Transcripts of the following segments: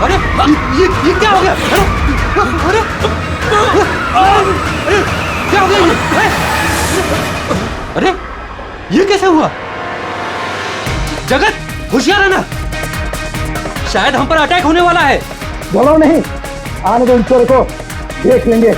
अरे ये क्या हो गया? अरे क्या हो गया ये? अरे ये कैसे हुआ? जगत होशियार रहना, शायद हम पर अटैक होने वाला है। बोलो नहीं, आने दो इन चोर को, देख लेंगे।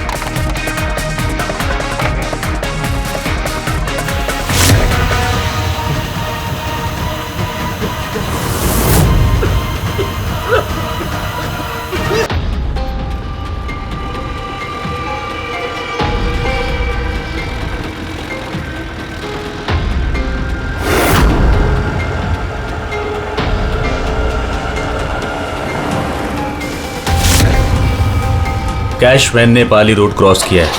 कैश वैन ने पाली रोड क्रॉस किया है।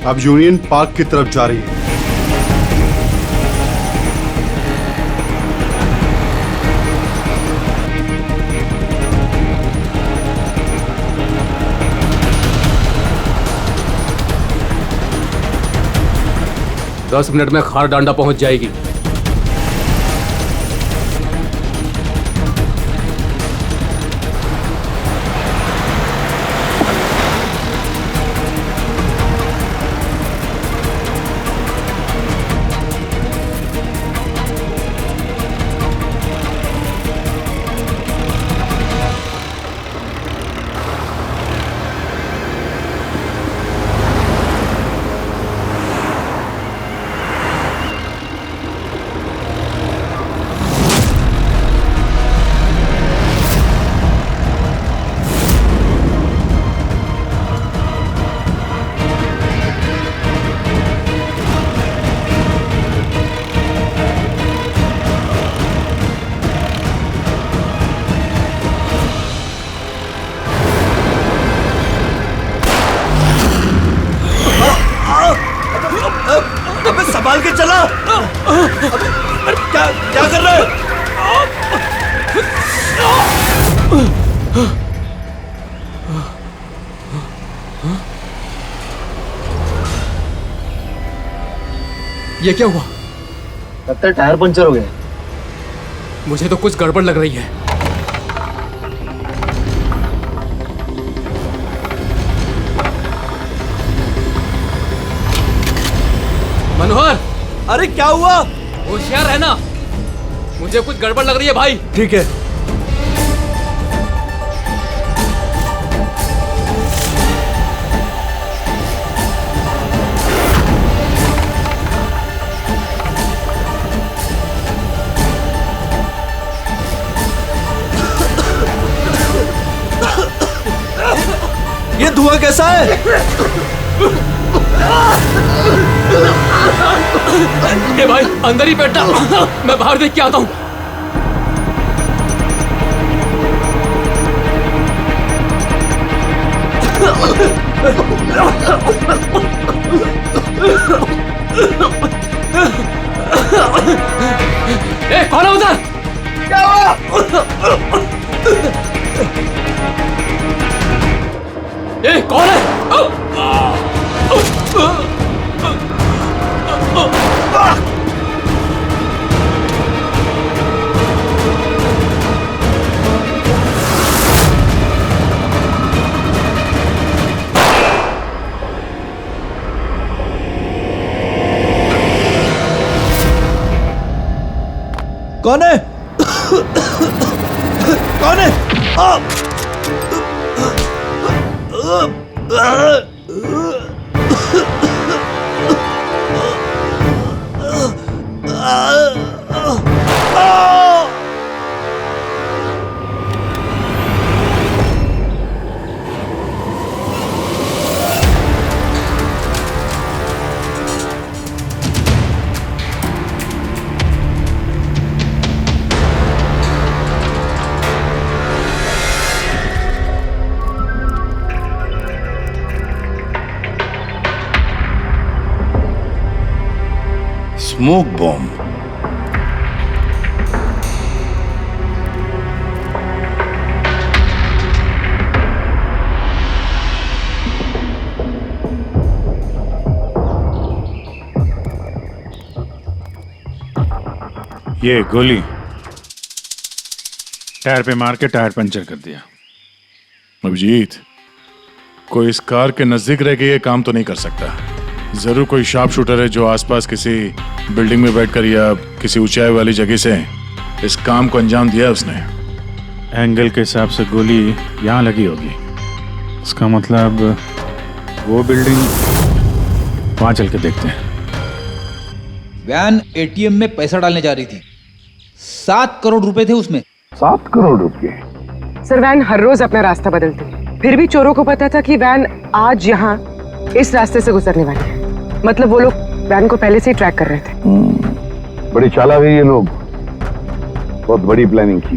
अब यूनियन पार्क की तरफ जा रही है। दस मिनट में खार डांडा पहुंच जाएगी। संभाल के चला। क्या क्या कर रहे हो? ये क्या हुआ? लगता है टायर पंचर हो गया। मुझे तो कुछ गड़बड़ लग रही है। मनोहर, अरे क्या हुआ? होशियार रहना, मुझे कुछ गड़बड़ लग रही है भाई। ठीक है। ये धुआं कैसा है? ए भाई, अंदर ही बैठा, मैं बाहर देख के आता हूँ। ए, कौन है उधर? क्या हुआ? ए, कौन है? कौन है? कौन है? Smoke bomb. ये गोली टायर पे मार के टायर पंचर कर दिया। अभिजीत, कोई इस कार के नजदीक रह के ये काम तो नहीं कर सकता। जरूर कोई शार्प शूटर है जो आसपास किसी बिल्डिंग में बैठकर या किसी ऊंचाई वाली जगह से इस काम को अंजाम दिया उसने। एंगल के हिसाब से गोली यहाँ लगी होगी। इसका मतलब वो बिल्डिंग, वहां चल के देखते हैं। वैन एटीएम में पैसा डालने जा रही थी। 7 करोड़ रुपए थे उसमें। 7 करोड़ रुपए? सर, वैन हर रोज अपना रास्ता बदलती है, फिर भी चोरों को पता था कि वैन आज यहाँ इस रास्ते से गुजरने वाली है। मतलब वो लोग वैन को पहले से ही ट्रैक कर रहे थे। बड़ी चालाक है ये लोग, बहुत बड़ी प्लानिंग की।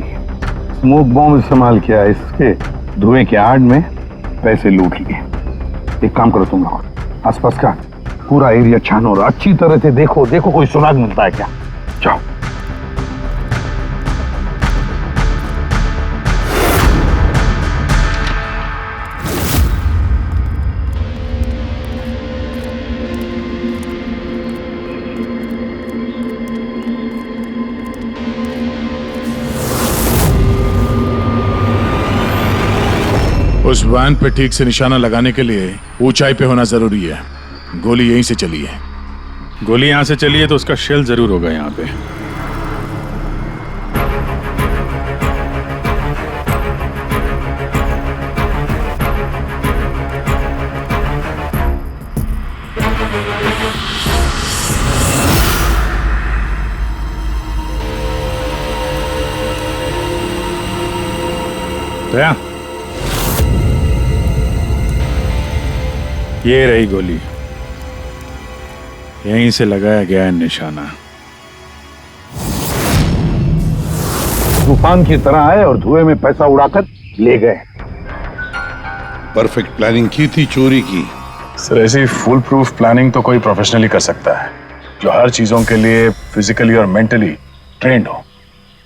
स्मोक बॉम्ब इस्तेमाल किया, इसके धुएं के आड़ में पैसे लूट लिए। एक काम करो तुम लोग, आसपास का पूरा एरिया छानो और अच्छी तरह से देखो कोई सुराग मिलता है क्या। जाओ। उस वैन पे ठीक से निशाना लगाने के लिए ऊंचाई पे होना जरूरी है। गोली यहीं से चली है। गोली यहां से चली है तो उसका शेल जरूर होगा यहां पे। दया, ये रही गोली, यहीं से लगाया गया है निशाना। तूफान की तरह आए और धुएं में पैसा उड़ाकर ले गए। परफेक्ट प्लानिंग की थी चोरी की। सर, ऐसी फुल प्रूफ प्लानिंग तो कोई प्रोफेशनली कर सकता है, जो हर चीजों के लिए फिजिकली और मेंटली ट्रेंड हो।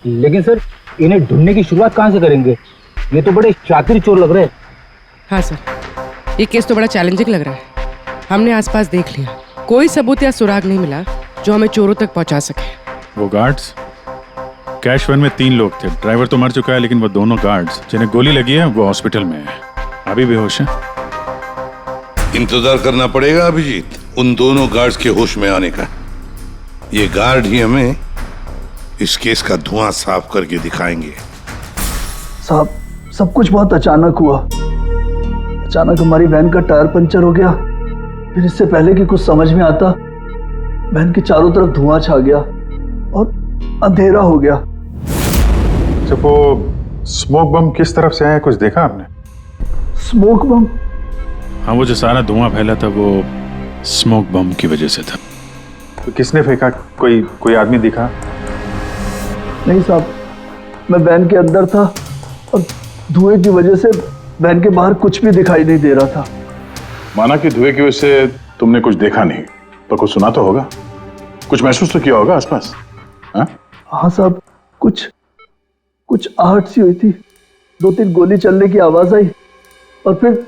लेकिन सर, इन्हें ढूंढने की शुरुआत कहां से करेंगे? ये तो बड़े शातिर चोर लग रहे हैं। हाँ सर, ये केस तो बड़ा चैलेंजिंग लग रहा है। हमने आसपास देख लिया, कोई सबूत या सुराग नहीं मिला जो हमें चोरों तक पहुंचा सके। वो गार्ड्स, कैश वैन में 3 लोग थे। ड्राइवर तो मर चुका है, लेकिन वो दोनों गार्ड्स जिन्हें गोली लगी है वो हॉस्पिटल में है, अभी बेहोश है। इंतजार करना पड़ेगा अभिजीत उन दोनों गार्ड्स के होश में आने का। ये गार्ड ही हमें इस केस का धुआं साफ करके दिखाएंगे। साहब, सब कुछ बहुत अचानक हुआ। अचानक हमारी वैन का टायर पंचर हो गया। फिर इससे पहले कि कुछ समझ में आता, वैन के चारों तरफ धुआं छा गया और अंधेरा हो गया। जब वो स्मोक बम किस तरफ से आया, कुछ देखा आपने? स्मोक बम? हाँ, वो जो सारा धुआं फैला था वो स्मोक बम की वजह से था। तो किसने फेंका? कोई आदमी दिखा? नहीं साहब, मैं वैन के अंदर था और धुएं की वजह से वैन के बाहर कुछ भी दिखाई नहीं दे रहा था। माना कि धुएं की वजह से तुमने कुछ देखा नहीं, तो कुछ सुना तो होगा, कुछ महसूस तो किया होगा आसपास? हाँ साहब, कुछ आहट सी हुई थी। 2-3 गोली चलने की आवाज आई और फिर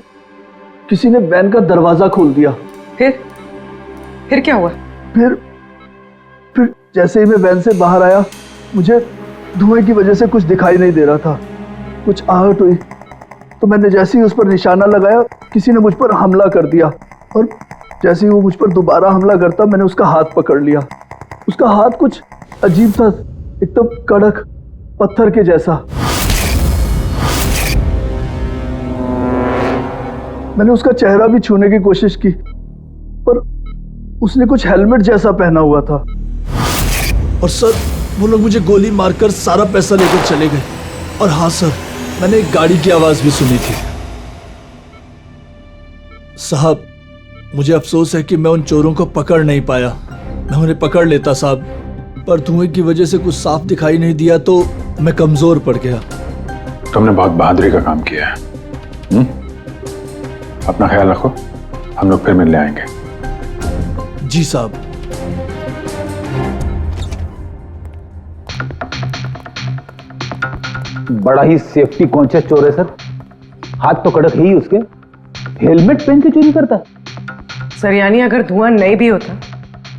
किसी ने वैन का दरवाजा खोल दिया। फिर क्या हुआ? फिर जैसे ही मैं वैन से बाहर आया, मुझे धुएं की वजह से कुछ दिखाई नहीं दे रहा था। कुछ आहट हुई तो मैंने जैसे ही उस पर निशाना लगाया, किसी ने मुझ पर हमला कर दिया और जैसे ही वो मुझ पर दोबारा हमला करता, मैंने उसका हाथ पकड़ लिया। उसका हाथ कुछ अजीब था, एकदम कड़क पत्थर के जैसा। मैंने उसका चेहरा भी छूने की कोशिश की, पर उसने कुछ हेलमेट जैसा पहना हुआ था। और सर, वो लोग मुझे गोली मारकर सारा पैसा लेकर चले गए। और हाँ सर, मैंने एक गाड़ी की आवाज भी सुनी थी। साहब, मुझे अफसोस है कि मैं उन चोरों को पकड़ नहीं पाया। मैं उन्हें पकड़ लेता साहब, पर धुएं की वजह से कुछ साफ दिखाई नहीं दिया तो मैं कमजोर पड़ गया। तुमने बहुत बहादुरी का काम किया है। अपना ख्याल रखो, हम लोग फिर मिलने आएंगे। जी साहब। बड़ा ही सेफ्टी कॉन्शियस चोर है सर। हाथ तो कड़क है ही उसके, हेलमेट पहन के चोरी करता है। सर, यानी अगर धुआं नहीं भी होता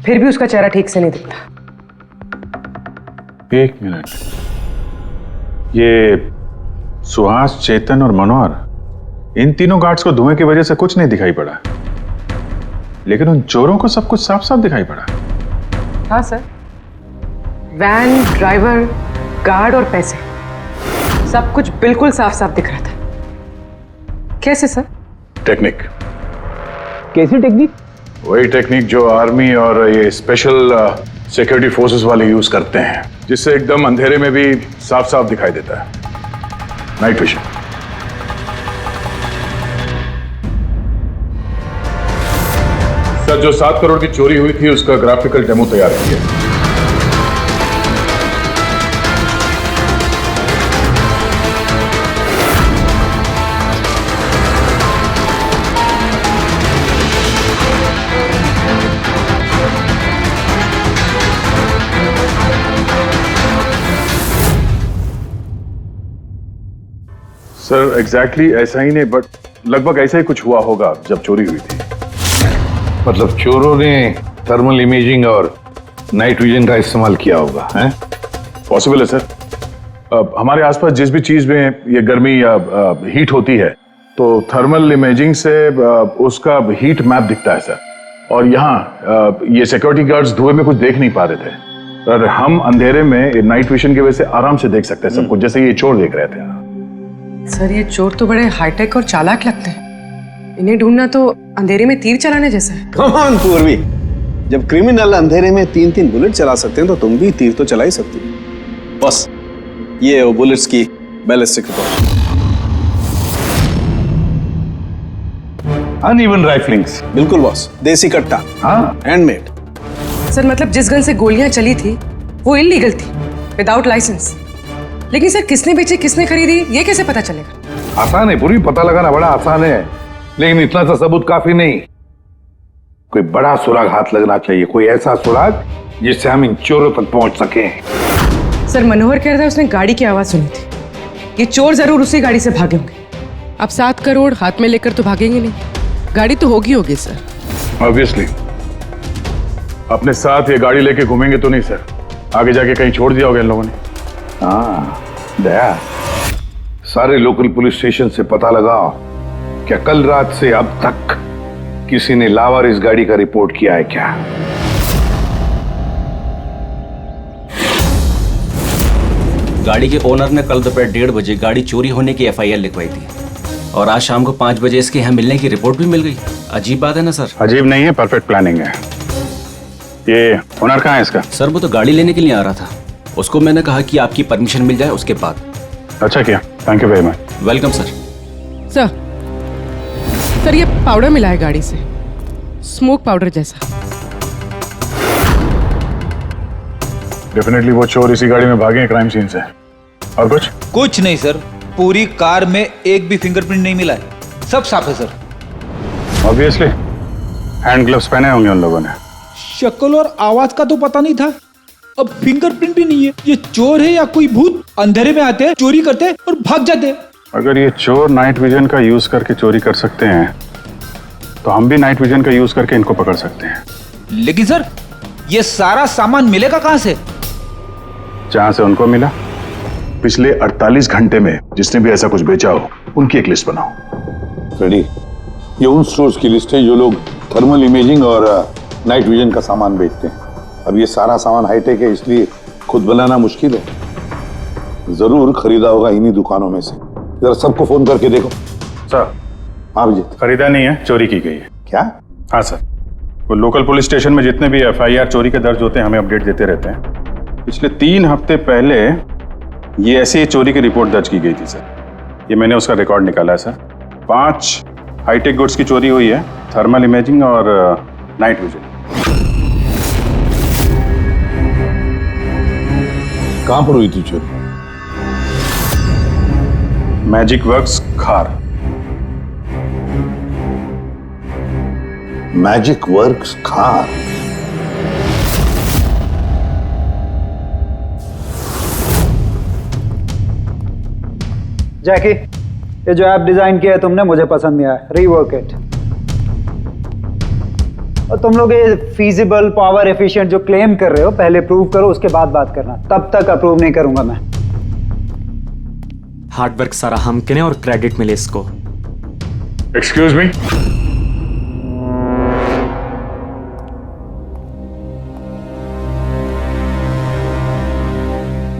फिर भी उसका चेहरा ठीक से नहीं दिखता। एक मिनट, ये सुहास, चेतन और मनोहर, इन तीनों गार्ड्स को धुएं की वजह से कुछ नहीं दिखाई पड़ा, लेकिन उन चोरों को सब कुछ साफ साफ दिखाई पड़ा। हाँ सर, वैन, ड्राइवर, गार्ड और पैसे, सब कुछ बिल्कुल साफ साफ दिख रहा था। कैसे सर? टेक्निक। कैसी टेक्निक? वही टेक्निक जो आर्मी और ये स्पेशल सिक्योरिटी फोर्सेस वाले यूज करते हैं, जिससे एकदम अंधेरे में भी साफ साफ दिखाई देता है। Night vision. सर, जो 7 करोड़ की चोरी हुई थी उसका ग्राफिकल डेमो तैयार किया। सर एग्जैक्टली ऐसा ही नहीं, बट लगभग ऐसा ही कुछ हुआ होगा जब चोरी हुई थी। मतलब चोरों ने थर्मल इमेजिंग और नाइट विजन का इस्तेमाल किया होगा, हैं? पॉसिबल है सर। हमारे आसपास जिस भी चीज में ये गर्मी या हीट होती है, तो थर्मल इमेजिंग से उसका हीट मैप दिखता है सर। और यहाँ ये सिक्योरिटी गार्ड्स धुएं में कुछ देख नहीं पा रहे थे, और हम अंधेरे में नाइट विजन की वजह से आराम से देख सकते हैं सब कुछ, जैसे ये चोर देख रहे थे। सर, ये चोर तो बड़े हाईटेक और चालाक लगते हैं। इन्हें ढूंढना तो अंधेरे में तीर चलाने जैसा है। कमान पूर्वी, जब क्रिमिनल अंधेरे में 3-3 बुलेट चला सकते हैं तो तुम भी तीर तो चला ही सकती हो। बस ये वो बुलेट्स की बैलिस्टिक रिपोर्ट। अनइवन राइफलिंग्स। बिल्कुल बॉस, देसी कट्टा। हाँ, हैंडमेड। सर, मतलब जिस गन से गोलियां चली थी वो इलीगल थी, विदाउट लाइसेंस। लेकिन सर, किसने बेची, किसने खरीदी, ये कैसे पता चलेगा? आसान है पूरी, पता लगाना बड़ा आसान है, लेकिन इतना सा सबूत काफी नहीं। कोई बड़ा सुराग हाथ लगना चाहिए, कोई ऐसा सुराग जिससे हम इन चोरों तक पहुंच सके। सर, मनोहर कह रहा था उसने गाड़ी की आवाज सुनी थी। ये चोर जरूर उसी गाड़ी से भागे होंगे। अब 7 करोड़ हाथ में लेकर तो भागेंगे नहीं, गाड़ी तो होगी सर। ऑब्वियसली अपने साथ ये गाड़ी लेके घूमेंगे तो नहीं सर, आगे जाके कहीं छोड़ दिया होगा इन लोगों ने। हाँ दया, सारे लोकल पुलिस स्टेशन से पता लगाओ क्या कल रात से अब तक किसी ने लावारिस गाड़ी का रिपोर्ट किया है क्या? गाड़ी के ओनर ने कल दोपहर 1:30 बजे गाड़ी चोरी होने की FIR लिखवाई थी, और आज शाम को 5 बजे इसके यहाँ मिलने की रिपोर्ट भी मिल गई। अजीब बात है ना सर? अजीब नहीं है, परफेक्ट प्लानिंग है। ये ओनर कहाँ है इसका? सर, वो तो गाड़ी लेने के लिए आ रहा था। उसको मैंने कहा कि आपकी परमिशन मिल जाए उसके बाद। अच्छा किया, thank you very much. Welcome sir. Sir, ये पाउडर मिला है गाड़ी से, स्मोक पाउडर जैसा। डेफिनेटली वो चोर इसी गाड़ी में भागे हैं क्राइम सीन से। और कुछ नहीं सर, पूरी कार में एक भी फिंगरप्रिंट नहीं मिला है, सब साफ है सर। ऑब्वियसली हैंड ग्लव्स पहने होंगे उन लोगों ने। शक्ल और आवाज का तो पता नहीं था, अब फिंगरप्रिंट भी नहीं है। ये चोर है या कोई भूत? अंधेरे में आते हैं, चोरी करते हैं और भाग जाते हैं। अगर ये चोर नाइट विजन का यूज करके चोरी कर सकते हैं, तो हम भी नाइट विजन का यूज करके इनको पकड़ सकते हैं। लेकिन सर, ये सारा सामान मिलेगा कहां से? जहां से उनको मिला। पिछले 48 घंटे में जिसने भी ऐसा कुछ बेचा हो, उनकी एक लिस्ट बनाओ। रेडी? ये उन स्टोर्स की लिस्ट है जो लोग थर्मल इमेजिंग और नाइट विजन का सामान बेचते हैं। अब ये सारा सामान हाईटेक है, इसलिए खुद बनाना मुश्किल है। जरूर खरीदा होगा इन्हीं दुकानों में से। जरा सबको फोन करके देखो। सर। हाँ विजित। खरीदा नहीं है, चोरी की गई है। क्या? हाँ सर, वो लोकल पुलिस स्टेशन में जितने भी FIR चोरी के दर्ज होते हैं, हमें अपडेट देते रहते हैं। पिछले 3 हफ्ते पहले ये ऐसी ही चोरी की रिपोर्ट दर्ज की गई थी सर। ये मैंने उसका रिकॉर्ड निकाला है सर। 5 हाईटेक गुड्स की चोरी हुई है, थर्मल इमेजिंग और नाइट विजन। कहां पर हुई थी चोरी? मैजिक वर्क्स खार। मैजिक वर्क्स खार। जैकी, ये जो ऐप डिजाइन किया है तुमने मुझे पसंद नहीं आया, रीवर्क इट। और तुम लोग ये फीजिबल पावर एफिशिएंट जो क्लेम कर रहे हो पहले प्रूव करो, उसके बाद बात करना। तब तक अप्रूव नहीं करूंगा मैं। हार्डवर्क सारा हम करें और क्रेडिट मिले इसको। एक्सक्यूज मी,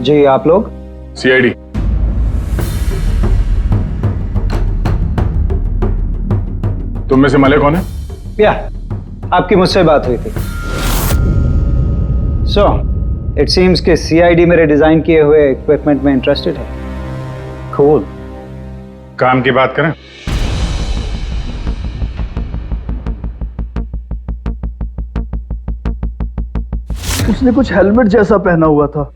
जी आप लोग? सीआईडी। तुम में से मले कौन है? या आपकी मुझसे बात हुई थी। सो इट सीम्स कि सीआईडी मेरे डिजाइन किए हुए इक्विपमेंट में इंटरेस्टेड है। कूल। काम की बात करें। उसने कुछ हेलमेट जैसा पहना हुआ था।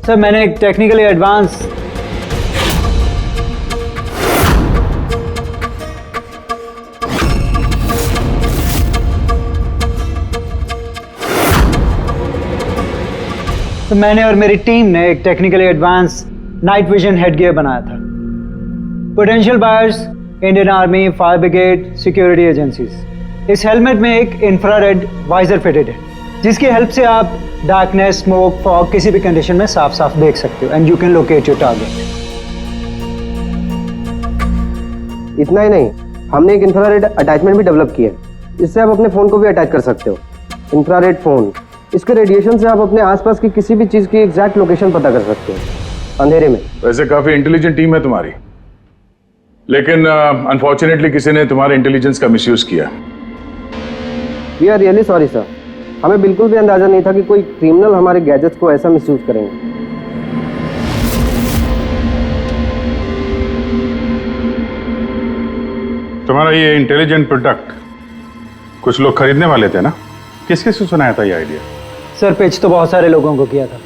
सर मैंने एक टेक्निकली एडवांस मैंने और मेरी टीम ने एक technically advance night vision headgear बनाया था। Potential buyers, Indian army, fire brigade, security agencies. इस हेलमेट में एक इंफ्रारेड वाइजर फिटेड है जिसकी हेल्प से आप डार्कनेस, स्मोक, फॉग किसी भी कंडीशन में साफ साफ देख सकते हो and you can locate your target. इतना ही नहीं, हमने एक इंफ्रारेड अटैचमेंट भी डेवलप किया है। इससे आप अपने फोन को भी अटैच कर सकते हो। इंफ्रारेड फोन, इसके रेडिएशन से आप अपने आसपास की किसी भी चीज की एग्जैक्ट लोकेशन पता कर सकते हो अंधेरे में। वैसे काफी इंटेलिजेंट टीम है तुम्हारी, लेकिन अनफॉर्चुनेटली किसी ने तुम्हारे इंटेलिजेंस का मिसयूज किया। We are really sorry sir, हमें बिल्कुल भी अंदाजा नहीं था कि कोई क्रिमिनल हमारे गैजेट्स को ऐसा मिसयूज करेंगे। तुम्हारा ये इंटेलिजेंट प्रोडक्ट कुछ लोग खरीदने वाले थे ना? किसके से सुनाया था ये आइडिया? सर पिच तो बहुत सारे लोगों को किया था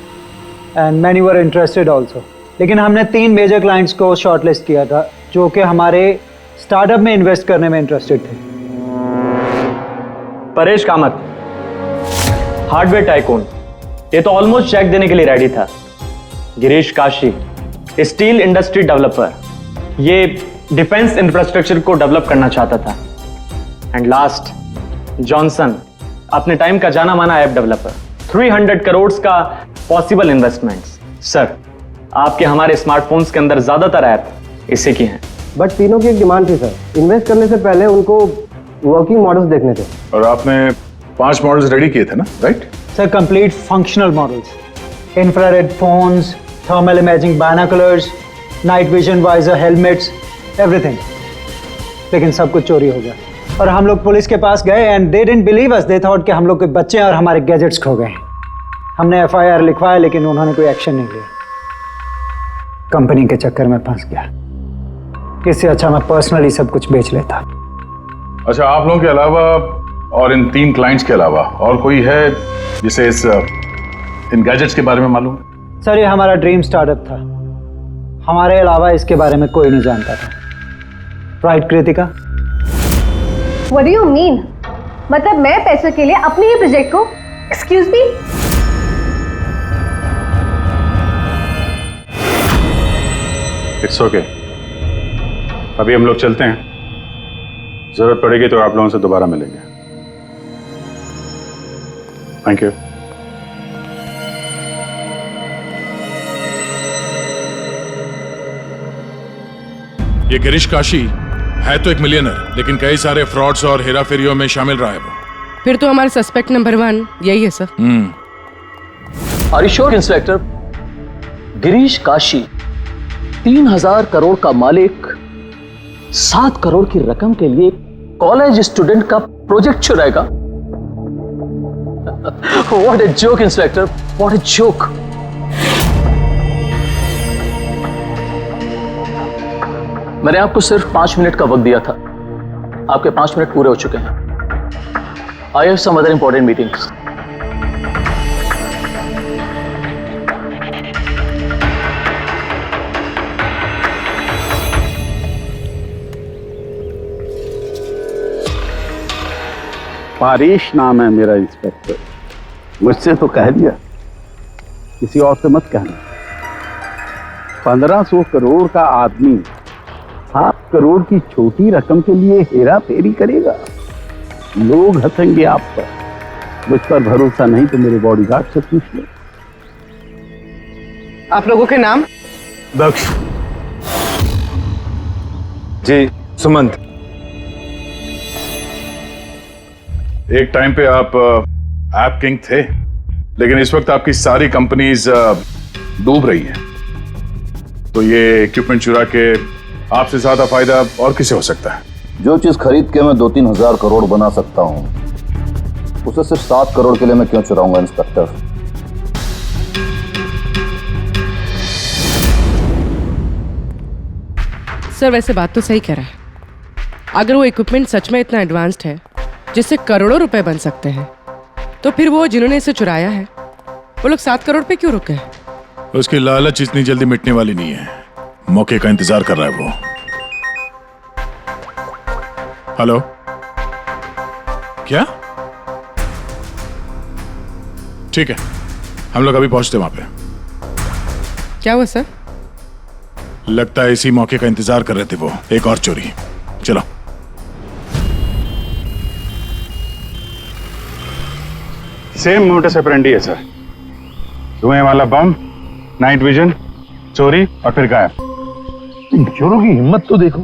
and many were interested also, लेकिन हमने 3 मेजर क्लाइंट्स को शॉर्टलिस्ट किया था जो कि हमारे स्टार्टअप में इन्वेस्ट करने में इंटरेस्टेड थे। परेश कामत, हार्डवेयर टाइकून, ये तो ऑलमोस्ट चेक देने के लिए रेडी था। Girish Kashi, steel industry developer, ये डिफेंस इंफ्रास्ट्रक्चर को डेवलप करना चाहता था। एंड लास्ट जॉनसन, अपने टाइम का जाना माना ऐप डेवलपर, 300 करोड़ का पॉसिबल इन्वेस्टमेंट्स। सर आपके हमारे स्मार्टफोन्स के अंदर ज्यादातर ऐप इसी की हैं। बट तीनों की एक डिमांड थी सर, इन्वेस्ट करने से पहले उनको वर्किंग मॉडल्स देखने थे। और आपने 5 मॉडल्स रेडी किए थे ना, right? Sir complete functional models, infrared phones, thermal imaging binoculars, night vision visor helmets, everything. लेकिन सब कुछ चोरी हो गया और हम लोग पुलिस के पास गए and they didn't believe us, they thought कि हम लोग के बच्चे और हमारे गैजेट्स खो गए। हमने एफआईआर लिखवाया लेकिन उन्होंने कोई एक्शन नहीं लिया। कंपनी के चक्कर में फंस गया। इससे अच्छा मैं पर्सनली सब कुछ बेच लेता। अच्छा, आप लोगों के अलावा और इन 3 क्लाइंट्स के अलावा और कोई है जिसे इन गैजेट्स के बारे में मालूम? सर ये हमारा ड्रीम स्टार्टअप था, हमारे अलावा इसके बारे में कोई नहीं जानता था। Right Kritika? What do you mean? मतलब मैं पैसों के लिए अपने ही प्रोजेक्ट को, एक्सक्यूज मी? इट्स ओके, अभी हम लोग चलते हैं, जरूरत पड़ेगी तो आप लोगों से दोबारा मिलेंगे। Thank you. ये गिरीश काशी है तो एक मिलियनर, लेकिन कई सारे फ्रॉड्स और हेराफेरियों में शामिल रहा है वो। फिर तो हमारा सस्पेक्ट नंबर 1 यही है sir. Are you sure inspector? Girish Kashi 3000 crore का मालिक 7 करोड़ की रकम के लिए कॉलेज स्टूडेंट का प्रोजेक्ट चुराएगा? What a joke inspector, what a joke. मैंने आपको सिर्फ 5 मिनट का वक्त दिया था, आपके 5 मिनट पूरे हो चुके हैं। I have some other important meetings. Paresh नाम है मेरा इंस्पेक्टर। मुझसे तो कह दिया, किसी और से मत कहना। 1500 करोड़ का आदमी 7 करोड़ की छोटी रकम के लिए हेरा फेरी करेगा। लोग हंसेंगे आप पर। मुझ पर भरोसा नहीं तो मेरे बॉडीगार्ड से पूछ लो। आप लोगों के नाम? दक्ष जी, सुमंत। एक टाइम पे आप ऐप किंग थे, लेकिन इस वक्त आपकी सारी कंपनीज डूब रही हैं। तो ये इक्विपमेंट चुरा के आपसे ज्यादा फायदा और किसे हो सकता है? जो चीज खरीद के मैं 2-3 हजार करोड़ बना सकता हूं, उसे सिर्फ 7 करोड़ के लिए मैं क्यों चुराऊंगा इंस्पेक्टर? सर वैसे बात तो सही कह रहा है। अगर वो इक्विपमेंट सच में इतना एडवांस्ड है जिससे करोड़ों रुपए बन सकते हैं, तो फिर वो जिन्होंने इसे चुराया है वो लोग 7 करोड़ पे क्यों रुके हैं? उसकी लालच इतनी जल्दी मिटने वाली नहीं है। मौके का इंतजार कर रहा है वो। हेलो, क्या? ठीक है, हम लोग अभी पहुंचते वहां पे। क्या हुआ सर? लगता है इसी मौके का इंतजार कर रहे थे वो। एक और चोरी। चलो। सेम मोटस ऑपरेंडी है सर। धुएं वाला बम, नाइट विजन, चोरी और फिर गायब। इन चोरों की हिम्मत तो देखो।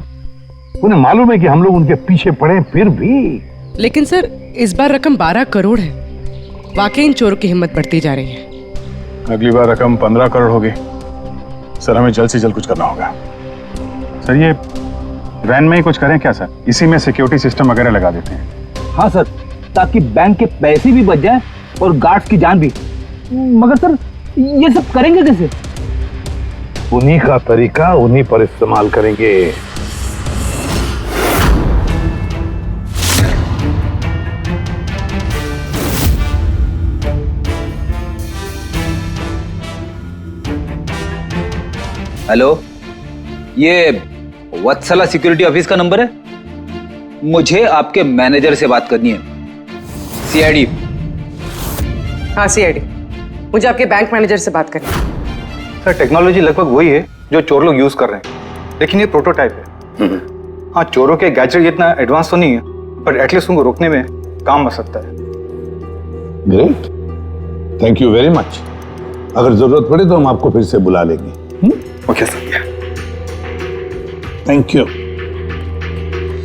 उन्हें मालूम है कि हम लोग उनके पीछे पड़े, फिर भी। लेकिन सर इस बार रकम 12 करोड़ है। वाकई इन चोरों की हिम्मत बढ़ती जा रही है। अगली बार रकम 15 करोड़ होगी। सर हमें जल्द से जल्द कुछ करना होगा। सर ये वैन में ही कुछ करें क्या सर? इसी में सिक्योरिटी सिस्टम वगैरह लगा देते हैं। हाँ सर, ताकि बैंक के पैसे भी बच जाए और गार्ड्स की जान भी। मगर सर ये सब करेंगे कैसे? उन्हीं का तरीका उन्हीं पर इस्तेमाल करेंगे। हेलो, ये वत्सला सिक्योरिटी ऑफिस का नंबर है? मुझे आपके मैनेजर से बात करनी है। सीआईडी। हाँ सीआईडी, मुझे आपके बैंक मैनेजर से बात करनी है। सर टेक्नोलॉजी लगभग वही है जो चोर लोग यूज कर रहे हैं, लेकिन ये प्रोटोटाइप है। हाँ, चोरों के गैजेट इतना एडवांस तो नहीं है, पर एटलीस्ट उनको रोकने में काम आ सकता है। Great, thank you very much. अगर जरूरत पड़े तो हम आपको फिर से बुला लेंगे। Okay sir. Thank you.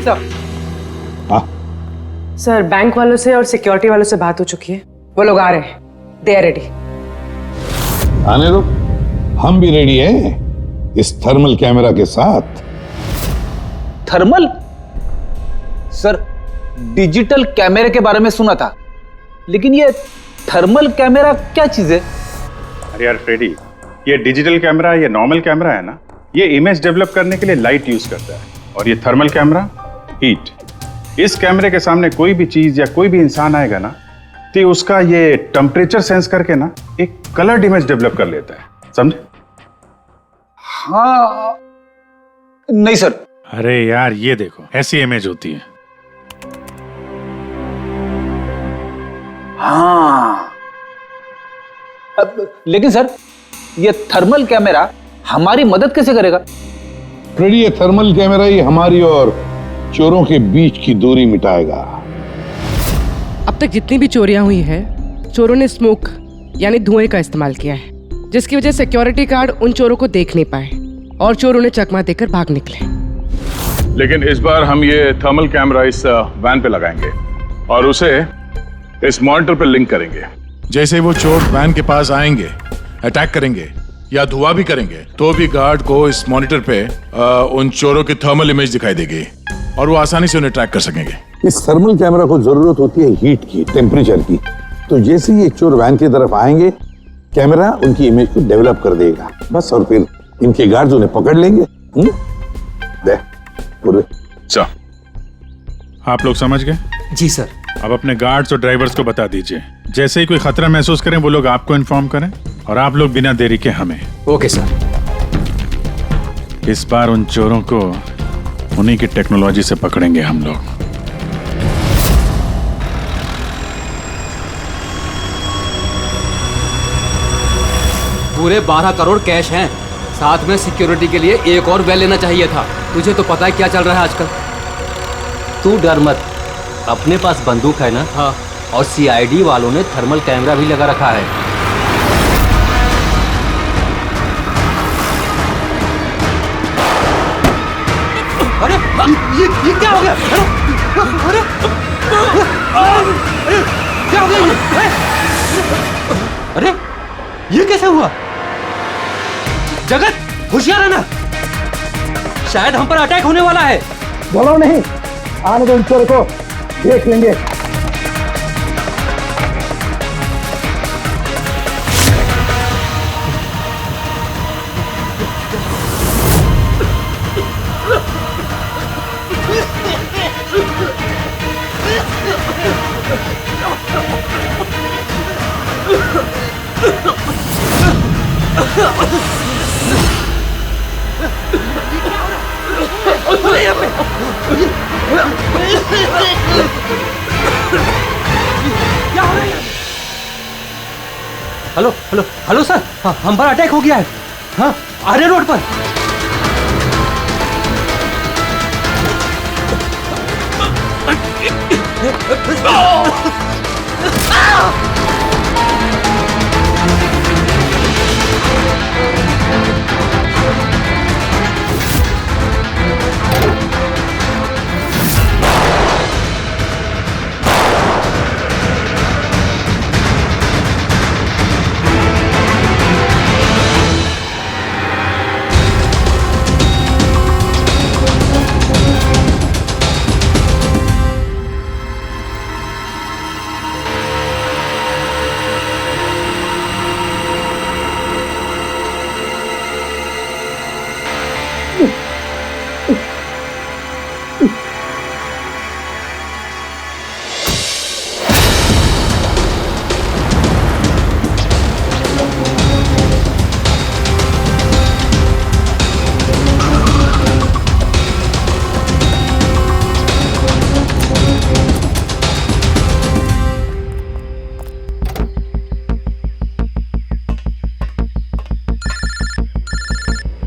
Sir, sir bank वालों से और सिक्योरिटी वालों से बात हो चुकी है। वो लोग आ रहे हैं। They are ready. आने दो, हम भी रेडी हैं इस थर्मल कैमरा के साथ। थर्मल? सर डिजिटल कैमरे के बारे में सुना था, लेकिन ये थर्मल कैमरा क्या चीज है? अरे यार फ्रेडी, ये डिजिटल कैमरा, ये नॉर्मल कैमरा है ना, ये इमेज डेवलप करने के लिए लाइट यूज करता है, और ये थर्मल कैमरा हीट। इस कैमरे के सामने कोई भी चीज या कोई भी इंसान आएगा ना, तो उसका ये टेम्परेचर सेंस करके ना एक कलर्ड इमेज डेवलप कर लेता है, समझे? हाँ नहीं सर। अरे यार ये देखो, ऐसी इमेज होती है। हाँ, लेकिन सर ये थर्मल कैमरा हमारी मदद कैसे करेगा? फ्रेडी, ये थर्मल कैमरा ही हमारी और चोरों के बीच की दूरी मिटाएगा। अब तक जितनी भी चोरियां हुई है, चोरों ने स्मोक यानी धुएं का इस्तेमाल किया है, जिसकी वजह से सिक्योरिटी गार्ड उन चोरों को देख नहीं पाए और चोर उन्हें चकमा देकर भाग निकले। लेकिन इस बार हम ये थर्मल कैमरा इस वैन पे लगाएंगे और उसे इस मॉनिटर पे लिंक करेंगे। जैसे वो चोर वैन के पास आएंगे, अटैक करेंगे या धुआं भी करेंगे, तो भी गार्ड को इस मॉनिटर पे उन चोरों की थर्मल इमेज दिखाई देगी और वो आसानी से उन्हें ट्रैक कर सकेंगे। इस थर्मल कैमरा को जरूरत होती है हीट की, टेम्परेचर की। तो जैसे ही ये चोर वैन की तरफ आएंगे, कैमरा उनकी इमेज को डेवलप कर देगा बस, और फिर इनके गार्ड्स उन्हें पकड़ लेंगे। अच्छा, आप लोग समझ गए? जी सर। अब अपने गार्ड्स और ड्राइवर्स को बता दीजिए, जैसे ही कोई खतरा महसूस करें वो लोग आपको इन्फॉर्म करें, और आप लोग बिना देरी के हमें। Okay sir. इस बार उन चोरों को उन्हीं की टेक्नोलॉजी से पकड़ेंगे हम लोग। पूरे 12 करोड़ कैश हैं। साथ में सिक्योरिटी के लिए एक और वेल लेना चाहिए था। तुझे तो पता है क्या चल रहा है आजकल। तू डर मत, अपने पास बंदूक है ना। हाँ। और सीआईडी वालों ने थर्मल कैमरा भी लगा रखा है। अरे ये क्या हो गया? अरे क्या हो गया ये? अरे ये कैसे हुआ? जगत होशियार रहना, शायद हम पर अटैक होने वाला है। बोलो नहीं, आने दो इन चोर को, देख लेंगे। हेलो हेलो हेलो सर, हाँ, हम पर अटैक हो गया है। हाँ, आर्य रोड पर।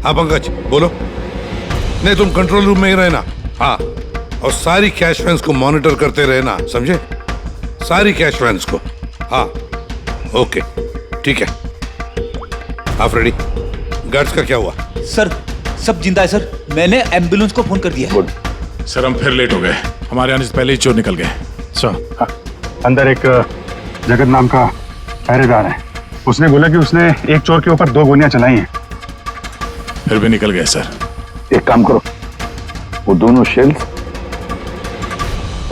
हाँ पंकज बोलो। नहीं तुम कंट्रोल रूम में ही रहना। हाँ, और सारी कैश वैन्स को मॉनिटर करते रहना, समझे? सारी कैश वैन्स को। हाँ ओके ठीक है। हाँ फ्रेडी, गार्ड्स का क्या हुआ? सर सब जिंदा है सर, मैंने एम्बुलेंस को फोन कर दिया है। सर हम फिर लेट हो गए, हमारे आने से पहले ही चोर निकल गए। हाँ, अंदर एक जगत नाम का पहरेदार है, उसने बोला कि उसने एक चोर के ऊपर 2 गोलियां चलाई हैं। फिर भी निकल गए सर। एक काम करो, वो दोनों शेल्स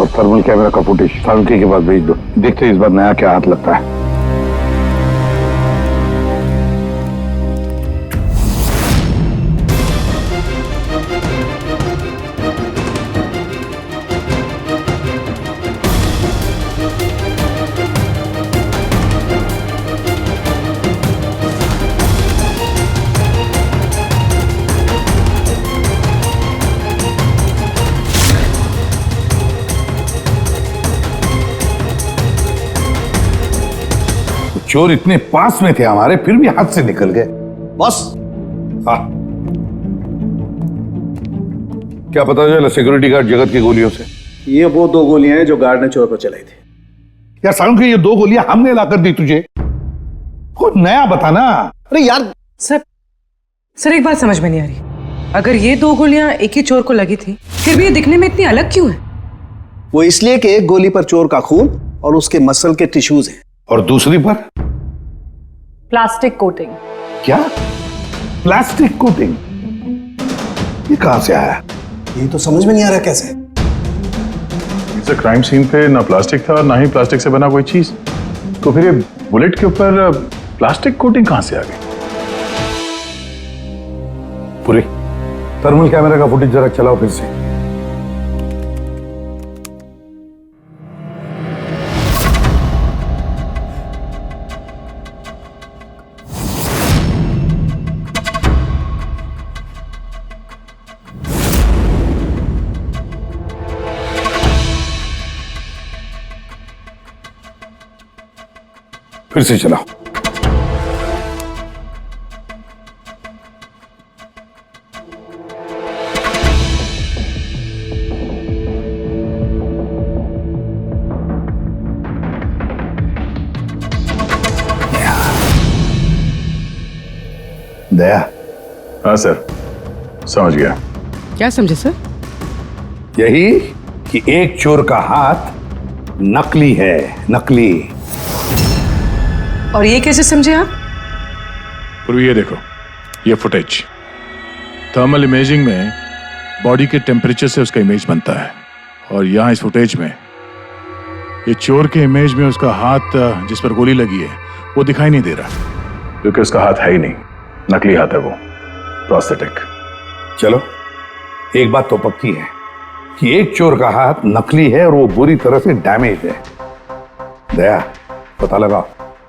और थर्मल कैमरा का फुटेज सालुंकी के पास भेज दो, देखते हैं इस बार नया क्या हाथ लगता है। चोर इतने पास में थे हमारे, फिर भी हाथ से निकल गए। बॉस, हाँ क्या पता चला सिक्योरिटी गार्ड जगत की गोलियों से? ये वो 2 गोलियां हैं जो गार्ड ने चोर पर चलाई थी। यार सालुंकी, ये 2 गोलियां हमने लाकर दी तुझे, कुछ नया बताना। अरे यार सर एक बात समझ में नहीं आ रही। अगर ये 2 गोलियां एक ही चोर को लगी थी, फिर भी ये दिखने में इतनी अलग क्यों है? वो इसलिए कि एक गोली पर चोर का खून और उसके मसल के टिश्यूज हैं, और दूसरी पर प्लास्टिक कोटिंग। क्या? Plastic coating? ये कहां से आया? ये तो समझ में नहीं आ रहा कैसे। इस क्राइम सीन पे ना प्लास्टिक था और ना ही प्लास्टिक से बना कोई चीज, तो फिर ये बुलेट के ऊपर प्लास्टिक कोटिंग कहां से आ गई? पूरी थर्मल कैमरा का फुटेज जरा चलाओ फिर से। फिर से चलाओ। दया। हाँ सर, समझ गया। क्या समझे सर? यही कि एक चोर का हाथ नकली है, नकली। और ये कैसे समझे आप? पूर्वी ये देखो, ये फुटेज थर्मल इमेजिंग में बॉडी के टेम्परेचर से उसका इमेज बनता है, और यहाँ इस फुटेज में ये चोर के इमेज में उसका हाथ जिस पर गोली लगी है वो दिखाई नहीं दे रहा, क्योंकि उसका हाथ है ही नहीं, नकली हाथ है वो, प्रोस्थेटिक। चलो एक बात तो पक्की है कि एक चोर का हाथ नकली है और वो बुरी तरह से डैमेज है। दया, पता लगा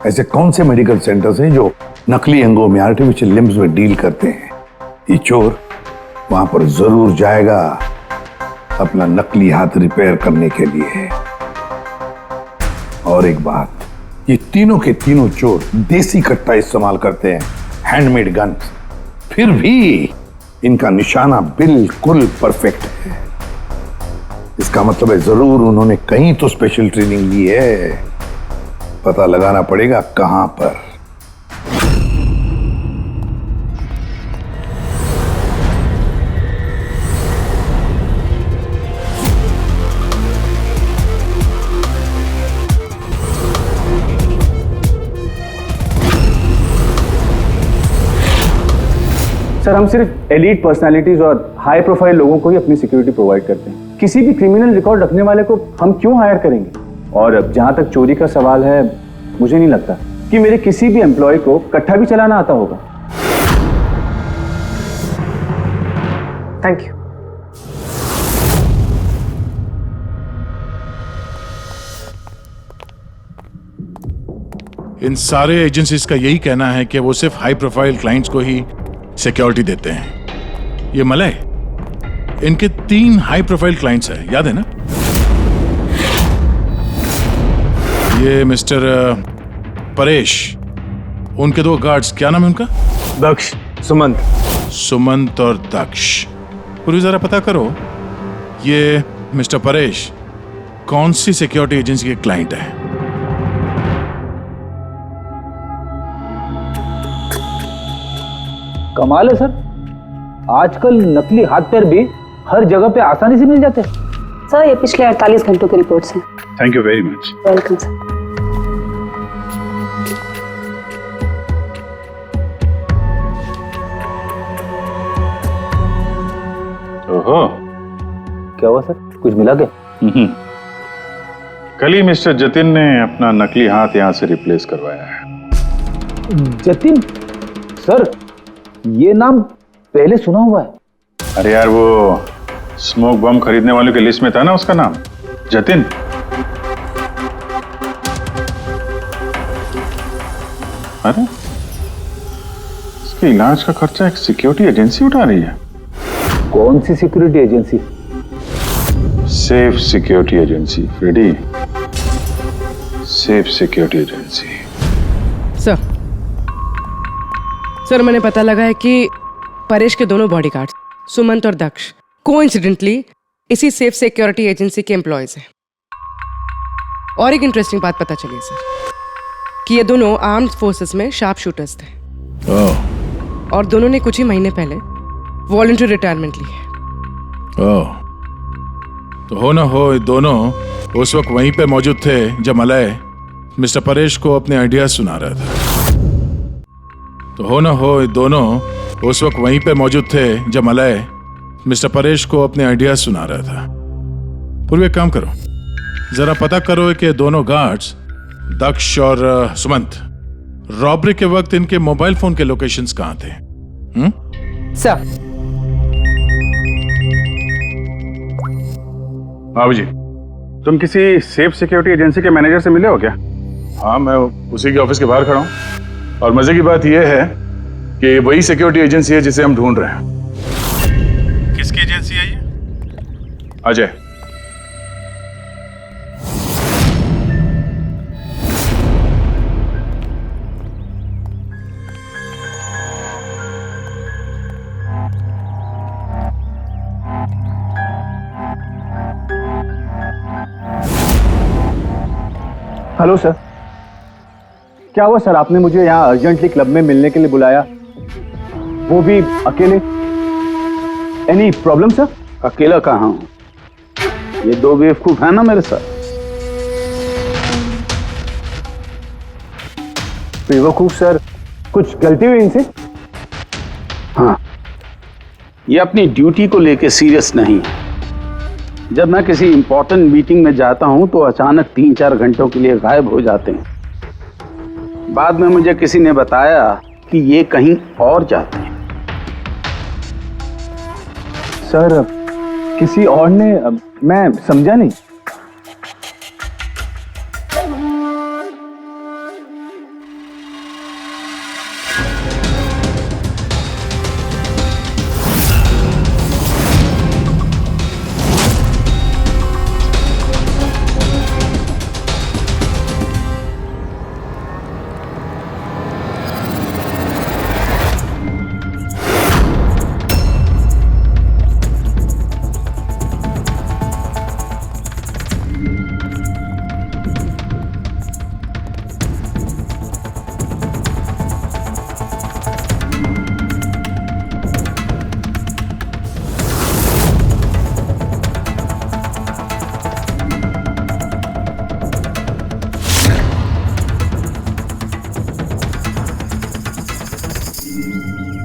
ऐसे कौन से मेडिकल सेंटर्स हैं जो नकली अंगों में, आर्टिफिशियल लिम्स में डील करते हैं। ये चोर वहां पर जरूर जाएगा अपना नकली हाथ रिपेयर करने के लिए। और एक बात, ये तीनों के तीनों चोर देसी कट्टा इस्तेमाल करते हैं, हैंडमेड गन्स, फिर भी इनका निशाना बिल्कुल परफेक्ट है। इसका मतलब है जरूर उन्होंने कहीं तो स्पेशल ट्रेनिंग ली है, पता लगाना पड़ेगा कहां पर। सर, हम सिर्फ एलीट पर्सनालिटीज और हाई प्रोफाइल लोगों को ही अपनी सिक्योरिटी प्रोवाइड करते हैं। किसी भी क्रिमिनल रिकॉर्ड रखने वाले को हम क्यों हायर करेंगे? और जहां तक चोरी का सवाल है, मुझे नहीं लगता कि मेरे किसी भी एम्प्लॉय को कट्टा भी चलाना आता होगा। Thank you. इन सारे एजेंसीज का यही कहना है कि वो सिर्फ हाई प्रोफाइल क्लाइंट्स को ही सिक्योरिटी देते हैं। ये मलय, इनके 3 हाई प्रोफाइल क्लाइंट्स हैं, याद है ना? ये मिस्टर परेश, उनके 2 गार्ड्स, क्या नाम है उनका? दक्ष, सुमंत। सुमंत और दक्ष। पूरी जरा पता करो ये मिस्टर परेश कौन सी सिक्योरिटी एजेंसी के क्लाइंट है। कमाल है सर, आजकल नकली हाथ पैर भी हर जगह पे आसानी से मिल जाते हैं। सर, ये पिछले 48 घंटों की रिपोर्ट्स हैं। Thank you very much. Welcome sir. ओहो, क्या हुआ सर, कुछ मिला क्या? कल ही मिस्टर जतिन ने अपना नकली हाथ यहाँ से रिप्लेस करवाया है। जतिन? सर, ये नाम पहले सुना हुआ है। अरे यार, वो स्मोक बम खरीदने वालों की लिस्ट में था ना उसका नाम, जतिन। अरे, इसके इलाज का खर्चा एक सिक्योरिटी एजेंसी उठा रही है। कौन सी security agency? Safe security agency, Freddy. Safe security agency. Sir, मैंने पता लगा है कि परेश के दोनों बॉडीगार्ड्स, सुमंत और दक्ष, कोइंसिडेंटली इसी सेफ सिक्योरिटी एजेंसी के एम्प्लॉयज हैं। और एक इंटरेस्टिंग बात पता चली सर कि ये दोनों आर्म्ड फोर्सेस में शार्प शूटर्स थे। और दोनों ने कुछ ही महीने पहले वॉलंटरी रिटायरमेंट ली है। तो हो ना हो ये दोनों उस वक्त वहीं पे मौजूद थे जब मलय मिस्टर परेश को अपने आइडियाज सुना रहा था। तो हो ना हो ये दोनों उस वक्त वहीं पे मौजूद थे जब मलय मिस्टर परेश को अपने आइडियाज सुना रहा था। पूर्व एक काम करो, जरा पता करो कि दोनों गार्ड्स दक्ष और सुमंत रॉबरी के वक्त इनके मोबाइल फोन के लोकेशंस कहाँ थे? सर। बाबू जी, तुम किसी सेफ सिक्योरिटी एजेंसी के मैनेजर से मिले हो क्या? हाँ, मैं उसी के ऑफिस के बाहर खड़ा हूँ। और मजे की बात यह है कि वही सिक्योरिटी एजेंसी है जिसे हम ढूंढ रहे हैं। किसकी एजेंसी है ये? अजय। हेलो सर, क्या हुआ सर, आपने मुझे यहाँ अर्जेंटली क्लब में मिलने के लिए बुलाया? वो भी अकेले। Any problem sir? अकेला कहाँ हूँ, ये दो बेवकूफ है ना मेरे साथ। बेवकूफ सर, कुछ गलती हुई इनसे? हाँ, ये अपनी ड्यूटी को लेके सीरियस नहीं है। जब मैं किसी इंपॉर्टेंट मीटिंग में जाता हूं तो अचानक 3-4 घंटों के लिए गायब हो जाते हैं। बाद में मुझे किसी ने बताया कि ये कहीं और जाते हैं। सर, किसी और ने? मैं समझा नहीं।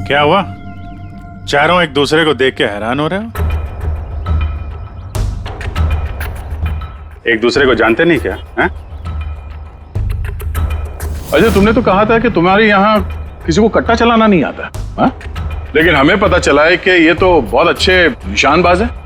क्या हुआ? चारों एक दूसरे को देख के हैरान हो रहे हो? एक दूसरे को जानते नहीं क्या? हैं? अजय, तुमने तो कहा था कि तुम्हारे यहाँ किसी को कट्टा चलाना नहीं आता, हाँ? लेकिन हमें पता चला है कि ये तो बहुत अच्छे निशानबाज है।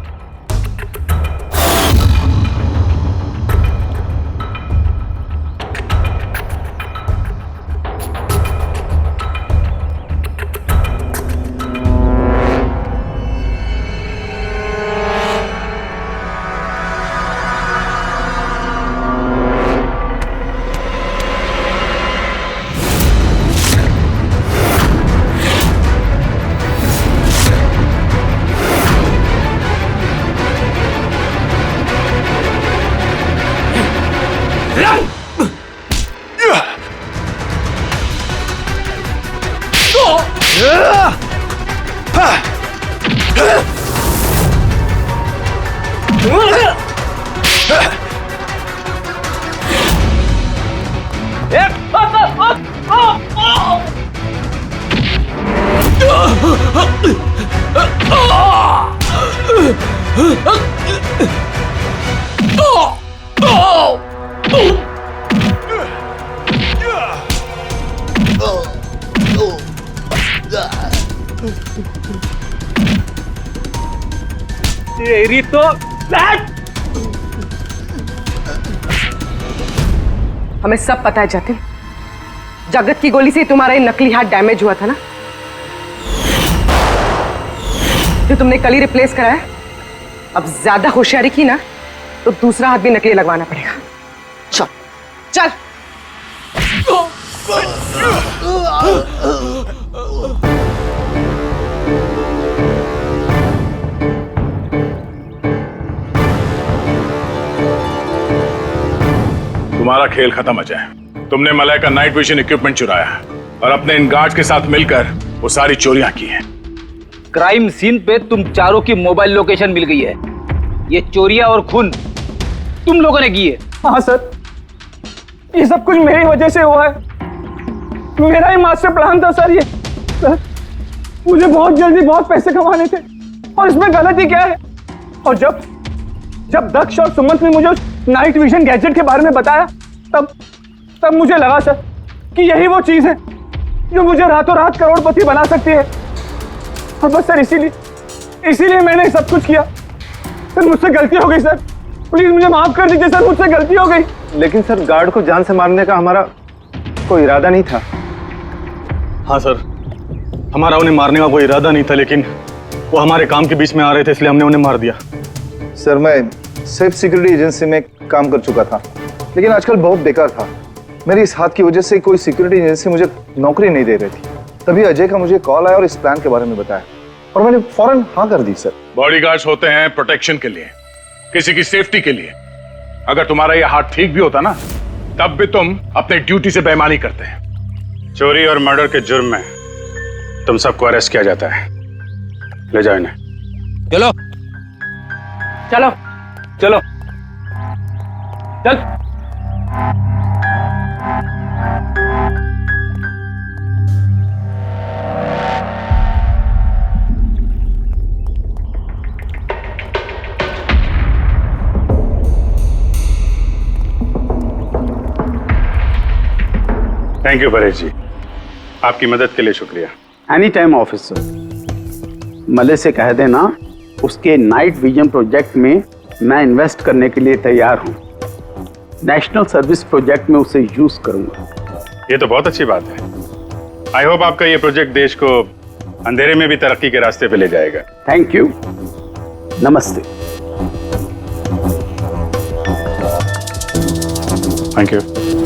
तेरी तो हमें सब पता है जतिन, जगत की गोली से तुम्हारा ये नकली हाथ डैमेज हुआ था ना, जो तुमने कल ही रिप्लेस कराया। अब ज्यादा होशियारी की ना तो दूसरा हाथ भी नकली लगवाना पड़ेगा। चल चल। तुम्हारा खेल खत्म अजय। तुमने मलय का नाइट विजन इक्विपमेंट चुराया और अपने इन गार्ड्स के साथ मिलकर वो सारी चोरियां की हैं। क्राइम सीन पे तुम चारों की मोबाइल लोकेशन मिल गई है। ये चोरियां और खून तुम लोगों ने की है। हाँ सर, ये सब कुछ मेरी वजह से हुआ है। मेरा ही मास्टर प्लान था सर ये। सर, मुझे बहुत जल्दी बहुत पैसे कमाने थे और इसमें गलती क्या है? और जब दक्ष और सुमंत ने मुझे नाइट विजन गैजेट के बारे में बताया तब मुझे लगा सर कि यही वो चीज है जो मुझे रातों रात करोड़पति बना सकती है। और बस सर इसीलिए मैंने सब कुछ किया। सर, मुझसे गलती हो गई सर, प्लीज मुझे माफ कर दीजिए सर, मुझसे गलती हो गई। लेकिन सर, गार्ड को जान से मारने का हमारा कोई इरादा नहीं था। हाँ सर, हमारा उन्हें मारने का कोई इरादा नहीं था, लेकिन वो हमारे काम के बीच में आ रहे थे इसलिए हमने उन्हें मार दिया। सर, मैं सेफ सिक्योरिटी एजेंसी में काम कर चुका था, लेकिन आजकल बहुत बेकार था। मेरी इस हाथ की वजह से कोई सिक्योरिटी एजेंसी मुझे नौकरी नहीं दे रही थी। तभी अजय का मुझे कॉल आया और इस प्लान के बारे में बताया और मैंने फौरन हाँ कर दी। सर, बॉडीगार्ड्स होते हैं प्रोटेक्शन के लिए, किसी की सेफ्टी के लिए। अगर तुम्हारा ये हाथ ठीक भी होता ना, तब भी तुम अपने ड्यूटी से बेईमानी करते हैं। चोरी और मर्डर के जुर्म में तुम सबको अरेस्ट किया जाता है। ले जाओ इन्हें। चलो चलो चलो चल। थैंक यू परेश जी, आपकी मदद के लिए शुक्रिया। Any time officer. मले से कह देना उसके नाइट विजन प्रोजेक्ट में मैं इन्वेस्ट करने के लिए तैयार हूं। नेशनल सर्विस प्रोजेक्ट में उसे यूज करूंगा। ये तो बहुत अच्छी बात है। आई होप आपका ये प्रोजेक्ट देश को अंधेरे में भी तरक्की के रास्ते पे ले जाएगा। Thank you. नमस्ते। Thank you.